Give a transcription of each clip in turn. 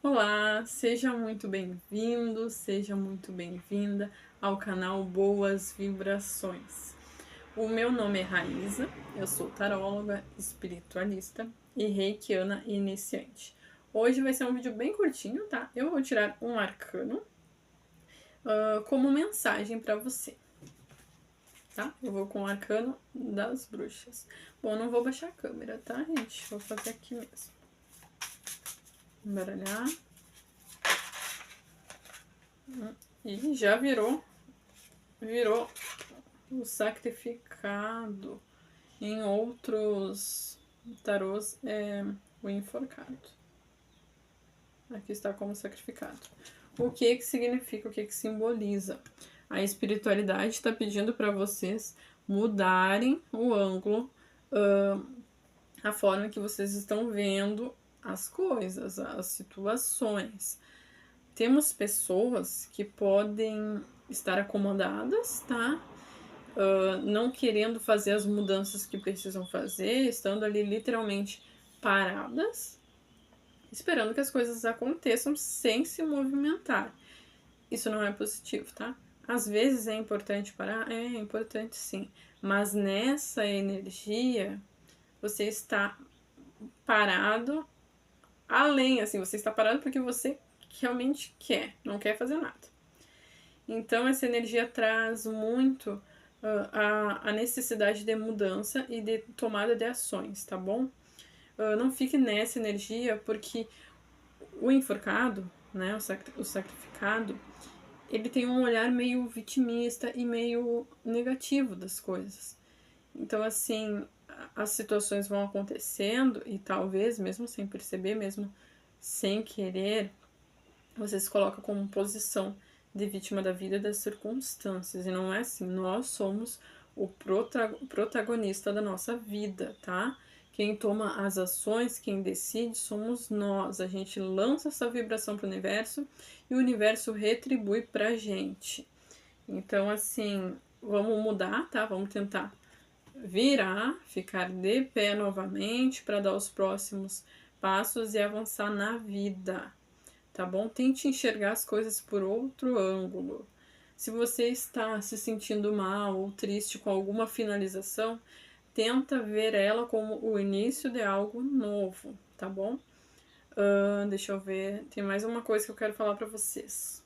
Olá, seja muito bem-vindo, seja muito bem-vinda ao canal Boas Vibrações. O meu nome é Raíza, eu sou taróloga, espiritualista e reikiana iniciante. Hoje vai ser um vídeo bem curtinho, tá? Eu vou tirar um arcano como mensagem para você, tá? Eu vou com o arcano das bruxas. Bom, não vou baixar a câmera, tá, gente? Vou fazer aqui mesmo. Embaralhar. E já virou o sacrificado. Em outros tarôs é o enforcado. Aqui está como sacrificado. O que significa, o que simboliza? A espiritualidade está pedindo para vocês mudarem o ângulo, a forma que vocês estão vendo as coisas, as situações. Temos pessoas que podem estar acomodadas, tá? Não querendo fazer as mudanças que precisam fazer, estando ali literalmente paradas, esperando que as coisas aconteçam sem se movimentar. Isso não é positivo, tá? Às vezes é importante parar, é importante sim, mas nessa energia você está parado além, assim, você está parado porque você realmente quer, não quer fazer nada. Então essa energia traz muito a necessidade de mudança e de tomada de ações, tá bom? Não fique nessa energia, porque o enforcado, né, o sacrificado, ele tem um olhar meio vitimista e meio negativo das coisas. Então, assim, as situações vão acontecendo e talvez, mesmo sem perceber, mesmo sem querer, você se coloca como posição de vítima da vida e das circunstâncias. E não é assim. Nós somos o protagonista da nossa vida, tá? Quem toma as ações, quem decide, somos nós. A gente lança essa vibração para o universo e o universo retribui pra gente. Então, assim, vamos mudar, tá? Vamos tentar virar, ficar de pé novamente para dar os próximos passos e avançar na vida, tá bom? Tente enxergar as coisas por outro ângulo. Se você está se sentindo mal ou triste com alguma finalização, tenta ver ela como o início de algo novo, tá bom? Deixa eu ver, tem mais uma coisa que eu quero falar para vocês.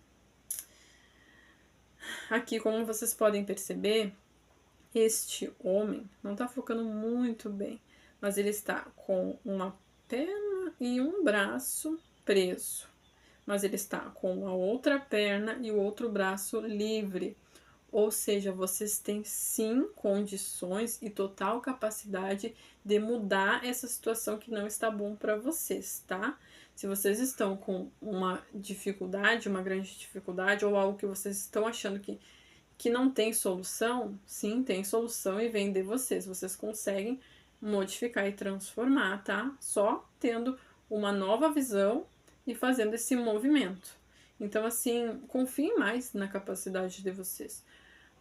Aqui, como vocês podem perceber, este homem não tá focando muito bem, mas ele está com uma perna e um braço preso, mas ele está com a outra perna e o outro braço livre. Ou seja, vocês têm sim condições e total capacidade de mudar essa situação que não está bom para vocês, tá? Se vocês estão com uma dificuldade, uma grande dificuldade, ou algo que vocês estão achando que não tem solução, sim, tem solução e vem de vocês. Vocês conseguem modificar e transformar, tá? Só tendo uma nova visão e fazendo esse movimento. Então, assim, confiem mais na capacidade de vocês.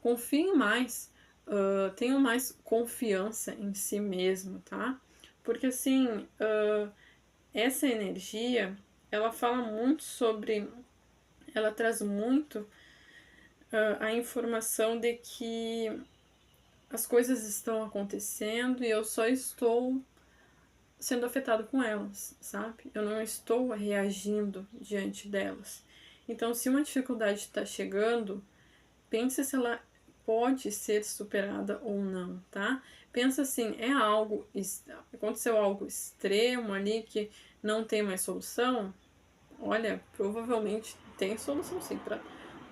Confiem mais, tenham mais confiança em si mesmo, tá? Porque, assim, essa energia, ela fala muito sobre. Ela traz muito a informação de que as coisas estão acontecendo e eu só estou sendo afetado com elas, sabe? Eu não estou reagindo diante delas. Então, se uma dificuldade está chegando, pense se ela pode ser superada ou não, tá? Pensa assim, aconteceu algo extremo ali que não tem mais solução? Olha, provavelmente tem solução sim.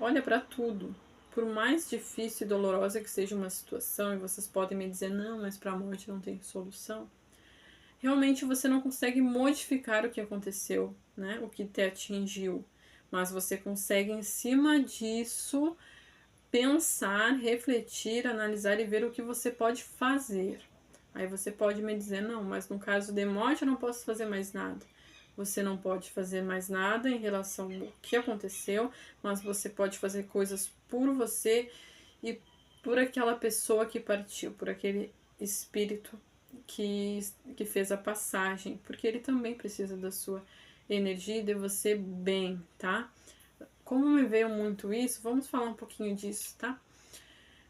Olha para tudo. Por mais difícil e dolorosa que seja uma situação, e vocês podem me dizer, não, mas para a morte não tem solução. Realmente você não consegue modificar o que aconteceu, né? O que te atingiu. Mas você consegue, em cima disso, pensar, refletir, analisar e ver o que você pode fazer. Aí você pode me dizer, não, mas no caso de morte eu não posso fazer mais nada. Você não pode fazer mais nada em relação ao que aconteceu, mas você pode fazer coisas por você e por aquela pessoa que partiu, por aquele espírito que fez a passagem, porque ele também precisa da sua energia e de você bem, tá? Como me veio muito isso, vamos falar um pouquinho disso, tá?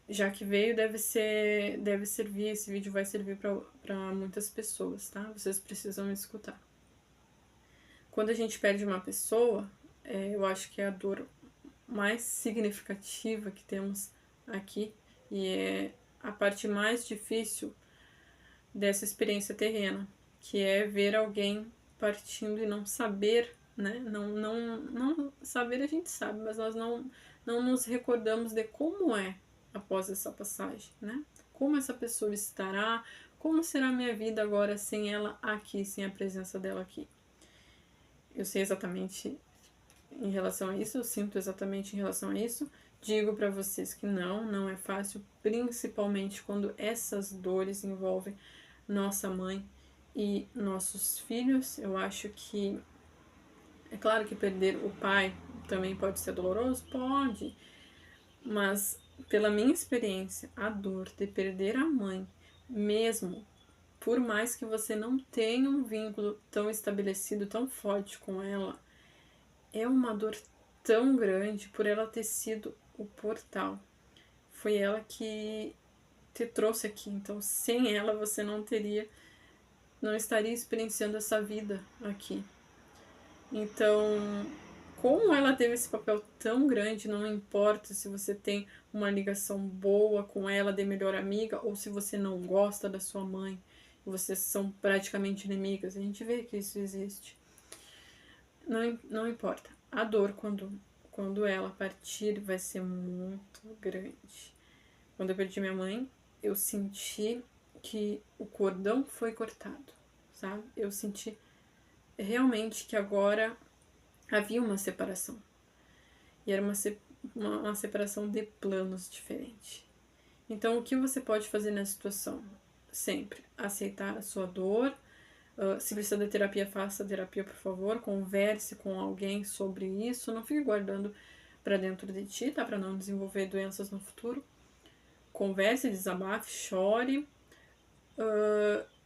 Já que veio, deve servir, esse vídeo vai servir para muitas pessoas, tá? Vocês precisam escutar. Quando a gente perde uma pessoa, eu acho que é a dor mais significativa que temos aqui e é a parte mais difícil dessa experiência terrena, que é ver alguém partindo e não saber, né? Não saber a gente sabe, mas nós não nos recordamos de como é após essa passagem, né? Como essa pessoa estará, como será a minha vida agora sem ela aqui, sem a presença dela aqui. Eu sei exatamente em relação a isso, eu sinto exatamente em relação a isso. Digo para vocês que não é fácil, principalmente quando essas dores envolvem nossa mãe e nossos filhos. Eu acho que é claro que perder o pai também pode ser doloroso, pode, mas pela minha experiência, a dor de perder a mãe, mesmo por mais que você não tenha um vínculo tão estabelecido, tão forte com ela, é uma dor tão grande por ela ter sido o portal. Foi ela que te trouxe aqui, então sem ela você não estaria experienciando essa vida aqui. Então, como ela teve esse papel tão grande, não importa se você tem uma ligação boa com ela de melhor amiga ou se você não gosta da sua mãe, vocês são praticamente inimigas, a gente vê que isso existe. Não importa. A dor quando ela partir vai ser muito grande. Quando eu perdi minha mãe, eu senti que o cordão foi cortado, sabe? Eu senti realmente que agora havia uma separação. E era uma separação de planos diferentes. Então, o que você pode fazer nessa situação? Sempre aceitar a sua dor. Se precisa de terapia, faça terapia, por favor. Converse com alguém sobre isso. Não fique guardando para dentro de ti, tá? Para não desenvolver doenças no futuro. Converse, desabafe, chore.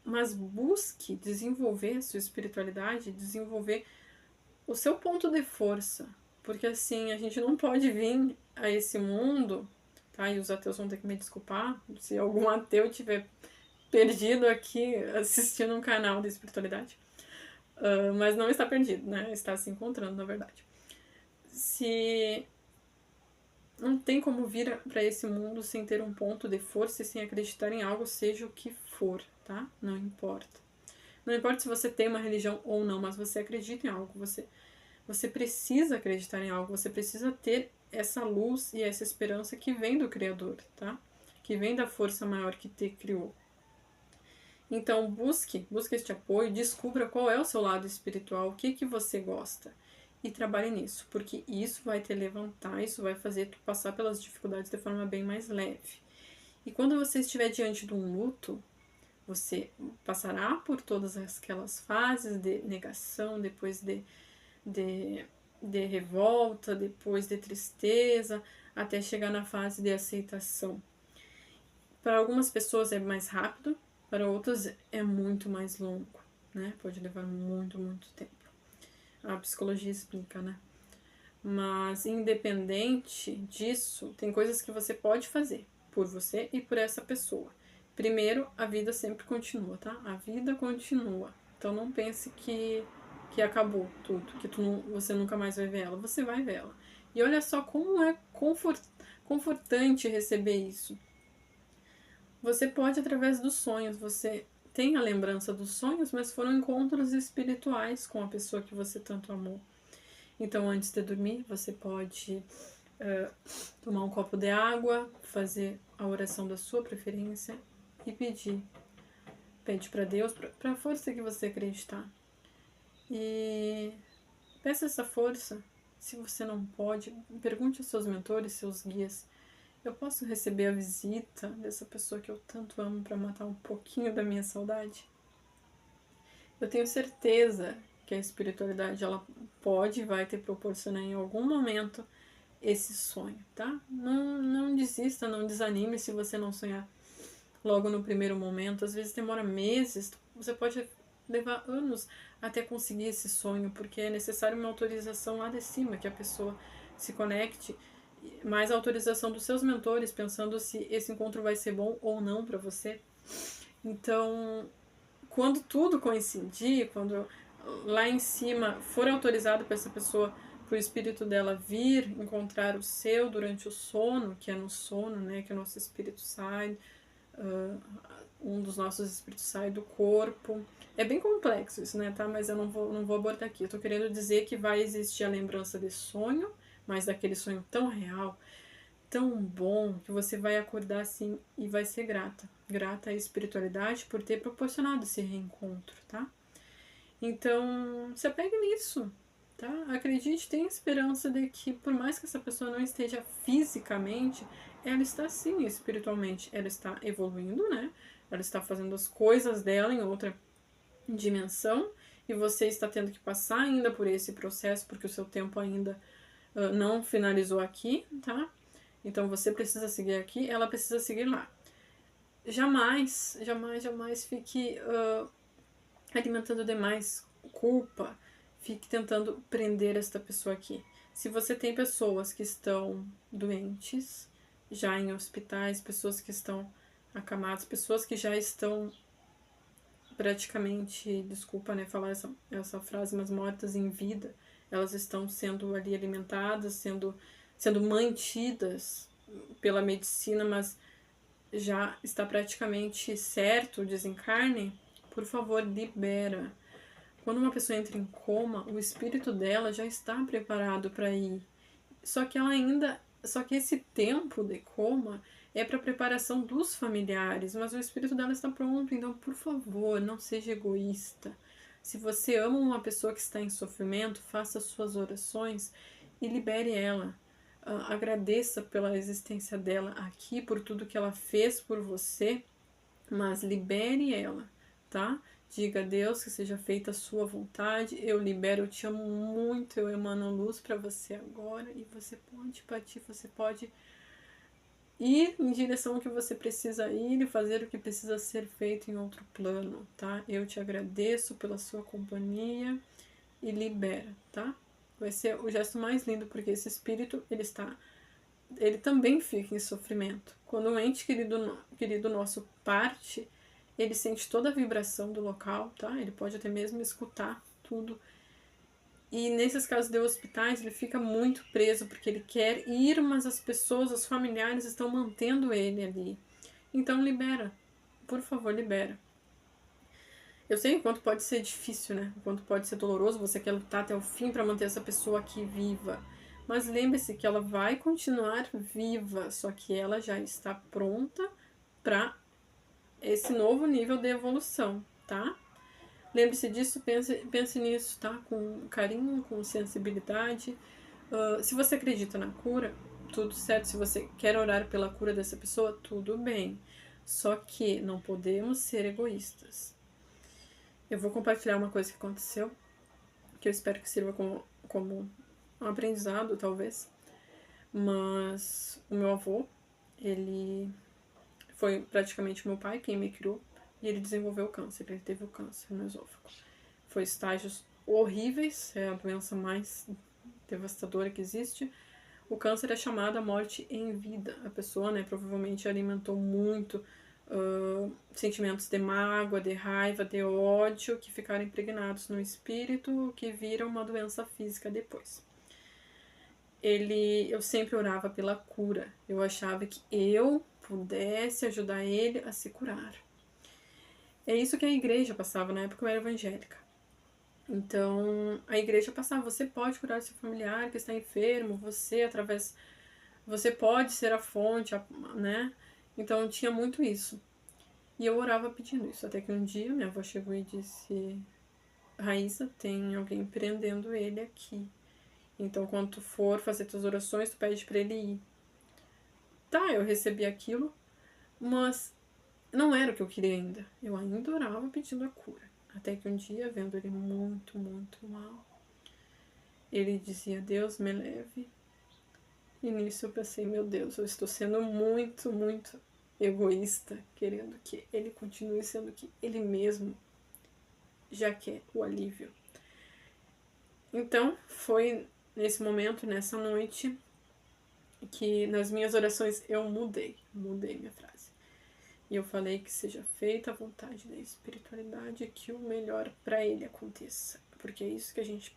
Mas busque desenvolver a sua espiritualidade, desenvolver o seu ponto de força. Porque assim, a gente não pode vir a esse mundo, tá? E os ateus vão ter que me desculpar se algum ateu tiver perdido aqui assistindo um canal de espiritualidade. Mas não está perdido, né? Está se encontrando, na verdade. Se não tem como vir para esse mundo sem ter um ponto de força e sem acreditar em algo, seja o que for, tá? Não importa. Não importa se você tem uma religião ou não, mas você acredita em algo, você precisa acreditar em algo, você precisa ter essa luz e essa esperança que vem do Criador, tá? Que vem da força maior que te criou. Então, busque este apoio, descubra qual é o seu lado espiritual, o que você gosta e trabalhe nisso, porque isso vai te levantar, isso vai fazer tu passar pelas dificuldades de forma bem mais leve. E quando você estiver diante de um luto, você passará por todas aquelas fases de negação, depois de revolta, depois de tristeza, até chegar na fase de aceitação. Para algumas pessoas é mais rápido, para outras é muito mais longo, né? Pode levar muito, muito tempo. A psicologia explica, né? Mas independente disso, tem coisas que você pode fazer por você e por essa pessoa. Primeiro, a vida sempre continua, tá? A vida continua. Então não pense que acabou tudo, que você nunca mais vai ver ela. Você vai ver ela. E olha só como é confortante receber isso. Você pode, através dos sonhos, você tem a lembrança dos sonhos, mas foram encontros espirituais com a pessoa que você tanto amou. Então, antes de dormir, você pode tomar um copo de água, fazer a oração da sua preferência e pede para Deus, para a força que você acreditar. E peça essa força. Se você não pode, pergunte aos seus mentores, seus guias: eu posso receber a visita dessa pessoa que eu tanto amo para matar um pouquinho da minha saudade? Eu tenho certeza que a espiritualidade ela pode e vai te proporcionar em algum momento esse sonho, tá? Não desista, não desanime se você não sonhar logo no primeiro momento. Às vezes demora meses, você pode levar anos até conseguir esse sonho, porque é necessário uma autorização lá de cima, que a pessoa se conecte, mais a autorização dos seus mentores, pensando se esse encontro vai ser bom ou não para você. Então, quando tudo coincidir, quando lá em cima for autorizado para essa pessoa, para o espírito dela vir encontrar o seu durante o sono, que é no sono, né, que o nosso espírito sai, um dos nossos espíritos sai do corpo. É bem complexo isso, né, tá? Mas eu não vou abordar aqui. Eu tô querendo dizer que vai existir a lembrança de sonho, mas daquele sonho tão real, tão bom, que você vai acordar assim e vai ser grata. Grata à espiritualidade por ter proporcionado esse reencontro, tá? Então, se apegue nisso, tá? Acredite, tenha esperança de que, por mais que essa pessoa não esteja fisicamente, ela está sim espiritualmente. Ela está evoluindo, né? Ela está fazendo as coisas dela em outra dimensão e você está tendo que passar ainda por esse processo porque o seu tempo ainda não finalizou aqui, tá? Então você precisa seguir aqui, ela precisa seguir lá. Jamais, jamais, jamais fique alimentando demais culpa, fique tentando prender esta pessoa aqui. Se você tem pessoas que estão doentes, já em hospitais, pessoas que estão acamadas, pessoas que já estão praticamente, desculpa, né, falar essa frase, mas mortas em vida, elas estão sendo ali alimentadas, sendo mantidas pela medicina, mas já está praticamente certo o desencarne, por favor, libera. Quando uma pessoa entra em coma, o espírito dela já está preparado para ir. Só que esse tempo de coma é para preparação dos familiares, mas o espírito dela está pronto, então, por favor, não seja egoísta. Se você ama uma pessoa que está em sofrimento, faça suas orações e libere ela. Agradeça pela existência dela aqui, por tudo que ela fez por você, mas libere ela, tá? Diga a Deus que seja feita a sua vontade. Eu libero, eu te amo muito, eu emano luz para você agora e você pode partir, você pode ir em direção ao que você precisa ir e fazer o que precisa ser feito em outro plano, tá? Eu te agradeço pela sua companhia e libera, tá? Vai ser o gesto mais lindo, porque esse espírito, ele também fica em sofrimento. Quando um ente querido nosso parte, ele sente toda a vibração do local, tá? Ele pode até mesmo escutar tudo. E nesses casos de hospitais, ele fica muito preso, porque ele quer ir, mas as pessoas, os familiares estão mantendo ele ali. Então libera, por favor, libera. Eu sei o quanto pode ser difícil, né? O quanto pode ser doloroso, você quer lutar até o fim para manter essa pessoa aqui viva. Mas lembre-se que ela vai continuar viva, só que ela já está pronta para esse novo nível de evolução, tá? Lembre-se disso, pense nisso, tá? Com carinho, com sensibilidade. Se você acredita na cura, tudo certo. Se você quer orar pela cura dessa pessoa, tudo bem. Só que não podemos ser egoístas. Eu vou compartilhar uma coisa que aconteceu, que eu espero que sirva como um aprendizado, talvez. Mas o meu avô, ele foi praticamente meu pai quem me criou, e ele desenvolveu câncer, ele teve o câncer no esôfago. Foi estágios horríveis, é a doença mais devastadora que existe. O câncer é chamado a morte em vida. A pessoa, né, provavelmente alimentou muito sentimentos de mágoa, de raiva, de ódio, que ficaram impregnados no espírito, que viram uma doença física depois. Eu sempre orava pela cura. Eu achava que eu pudesse ajudar ele a se curar. É isso que a igreja passava, na época eu era evangélica. Então, a igreja passava, você pode curar seu familiar que está enfermo, você pode ser a fonte, né? Então, tinha muito isso. E eu orava pedindo isso, até que um dia minha avó chegou e disse: Raíssa, tem alguém prendendo ele aqui. Então, quando tu for fazer tuas orações, tu pede pra ele ir. Tá, eu recebi aquilo, mas não era o que eu queria ainda. Eu ainda orava pedindo a cura. Até que um dia, vendo ele muito, muito mal, ele dizia: Deus me leve. E nisso eu pensei: meu Deus, eu estou sendo muito, muito egoísta, querendo que ele continue sendo que ele mesmo. já quer o alívio. Então, foi nesse momento, nessa noite, que nas minhas orações eu mudei minha frase. E eu falei que seja feita a vontade da espiritualidade e que o melhor para ele aconteça. Porque é isso que a gente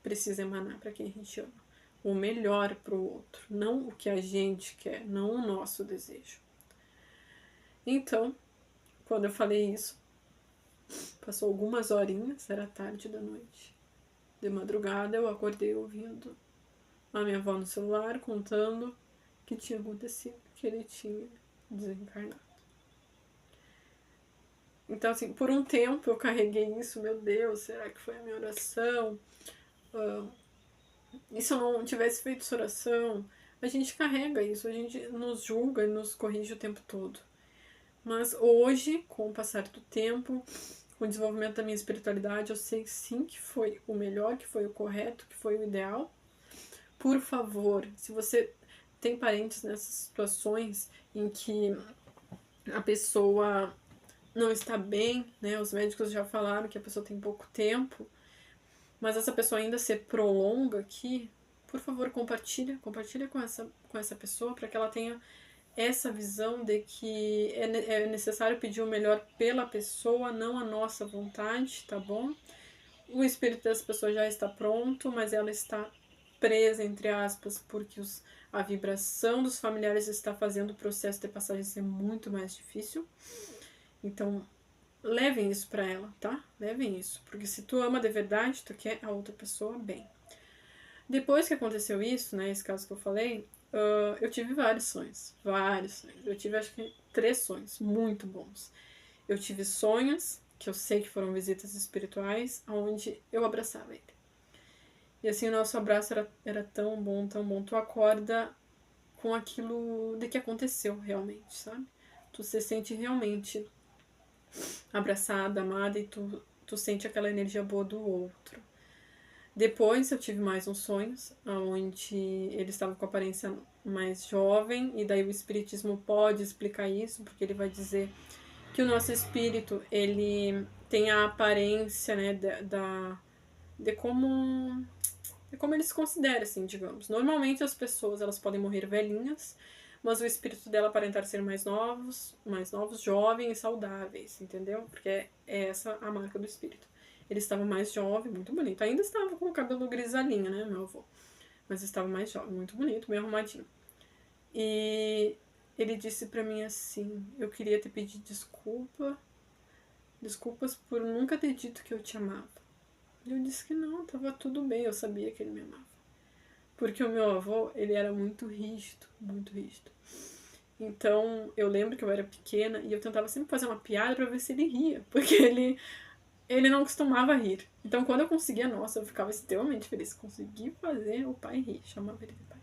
precisa emanar para quem a gente ama. O melhor para o outro, não o que a gente quer, não o nosso desejo. Então, quando eu falei isso, passou algumas horinhas, era tarde da noite. De madrugada eu acordei ouvindo a minha avó no celular contando o que tinha acontecido, que ele tinha desencarnado. Então, assim, por um tempo eu carreguei isso, meu Deus, será que foi a minha oração? E se eu não tivesse feito essa oração? A gente carrega isso, a gente nos julga e nos corrige o tempo todo. Mas hoje, com o passar do tempo, com o desenvolvimento da minha espiritualidade, eu sei sim que foi o melhor, que foi o correto, que foi o ideal. Por favor, se você tem parentes nessas situações em que a pessoa não está bem, né? Os médicos já falaram que a pessoa tem pouco tempo, mas essa pessoa ainda se prolonga aqui, por favor, compartilha com essa pessoa para que ela tenha essa visão de que é necessário pedir o melhor pela pessoa, não a nossa vontade, tá bom? O espírito dessa pessoa já está pronto, mas ela está presa, entre aspas, porque a vibração dos familiares está fazendo o processo de passagem ser muito mais difícil. Então, levem isso pra ela, tá? Levem isso, porque se tu ama de verdade, tu quer a outra pessoa bem. Depois que aconteceu isso, né, esse caso que eu falei, eu tive vários sonhos. Eu tive, acho que, 3 sonhos muito bons. Eu tive sonhos, que eu sei que foram visitas espirituais, onde eu abraçava ele. E assim, o nosso abraço era tão bom, tão bom. Tu acorda com aquilo de que aconteceu realmente, sabe? Tu se sente realmente abraçada, amada, e tu sente aquela energia boa do outro. Depois eu tive mais uns sonhos, onde ele estava com aparência mais jovem, e daí o espiritismo pode explicar isso, porque ele vai dizer que o nosso espírito, ele tem a aparência, né, de como ele se considera, assim, digamos. Normalmente as pessoas, elas podem morrer velhinhas, mas o espírito dela aparentar ser mais novos, jovens e saudáveis, entendeu? Porque é essa a marca do espírito. Ele estava mais jovem, muito bonito. Ainda estava com o cabelo grisalhinho, né, meu avô? Mas estava mais jovem, muito bonito, bem arrumadinho. E ele disse pra mim assim, eu queria te pedir desculpas por nunca ter dito que eu te amava. E eu disse que não, tava tudo bem, eu sabia que ele me amava. Porque o meu avô, ele era muito rígido, muito rígido. Então, eu lembro que eu era pequena e eu tentava sempre fazer uma piada pra ver se ele ria, porque ele não costumava rir. Então, quando eu conseguia, nossa, eu ficava extremamente feliz. Consegui fazer o pai rir, chamava ele de pai.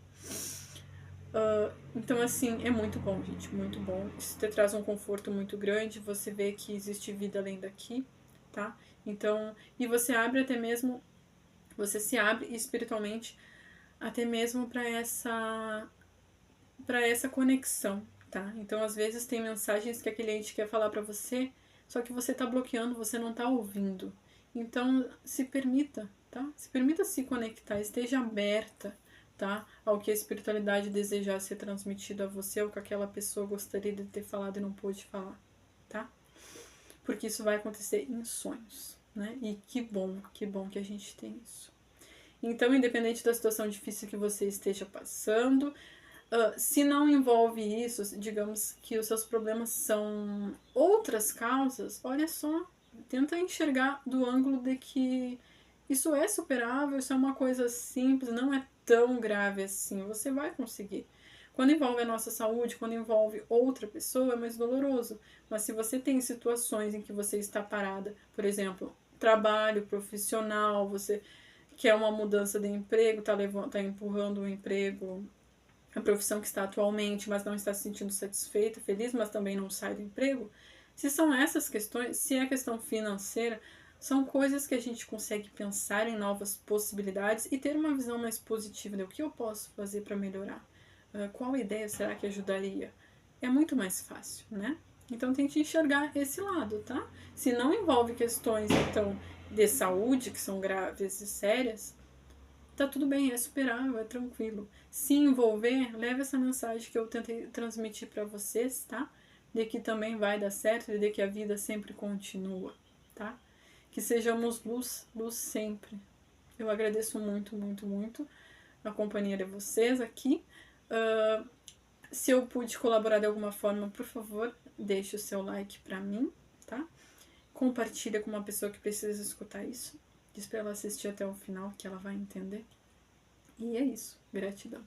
Então, assim, é muito bom, gente, muito bom. Isso te traz um conforto muito grande, você vê que existe vida além daqui, tá? Então, e você abre até mesmo, você se abre espiritualmente até mesmo para essa conexão, tá? Então, às vezes tem mensagens que aquele ente quer falar para você, só que você tá bloqueando, você não tá ouvindo. Então, se permita, tá? Se permita se conectar, esteja aberta, tá? Ao que a espiritualidade desejar ser transmitido a você ou que aquela pessoa gostaria de ter falado e não pôde falar, tá? Porque isso vai acontecer em sonhos, né? E que bom que a gente tem isso. Então, independente da situação difícil que você esteja passando, se não envolve isso, digamos que os seus problemas são outras causas, olha só, tenta enxergar do ângulo de que isso é superável, isso é uma coisa simples, não é tão grave assim, você vai conseguir. Quando envolve a nossa saúde, quando envolve outra pessoa, é mais doloroso. Mas se você tem situações em que você está parada, por exemplo, trabalho profissional, você quer uma mudança de emprego, tá empurrando o emprego, a profissão que está atualmente, mas não está se sentindo satisfeita, feliz, mas também não sai do emprego. Se são essas questões, se é questão financeira, são coisas que a gente consegue pensar em novas possibilidades e ter uma visão mais positiva de o que eu posso fazer para melhorar. Qual ideia será que ajudaria? É muito mais fácil, né? Então tente enxergar esse lado, tá? Se não envolve questões, então, de saúde, que são graves e sérias, tá tudo bem, é superável, é tranquilo. Se envolver, leve essa mensagem que eu tentei transmitir para vocês, tá? De que também vai dar certo e de que a vida sempre continua, tá? Que sejamos luz, luz sempre. Eu agradeço muito, muito, muito a companhia de vocês aqui. Se eu pude colaborar de alguma forma, por favor, deixe o seu like pra mim, tá? Compartilha com uma pessoa que precisa escutar isso. Diz pra ela assistir até o final, que ela vai entender. E é isso. Gratidão.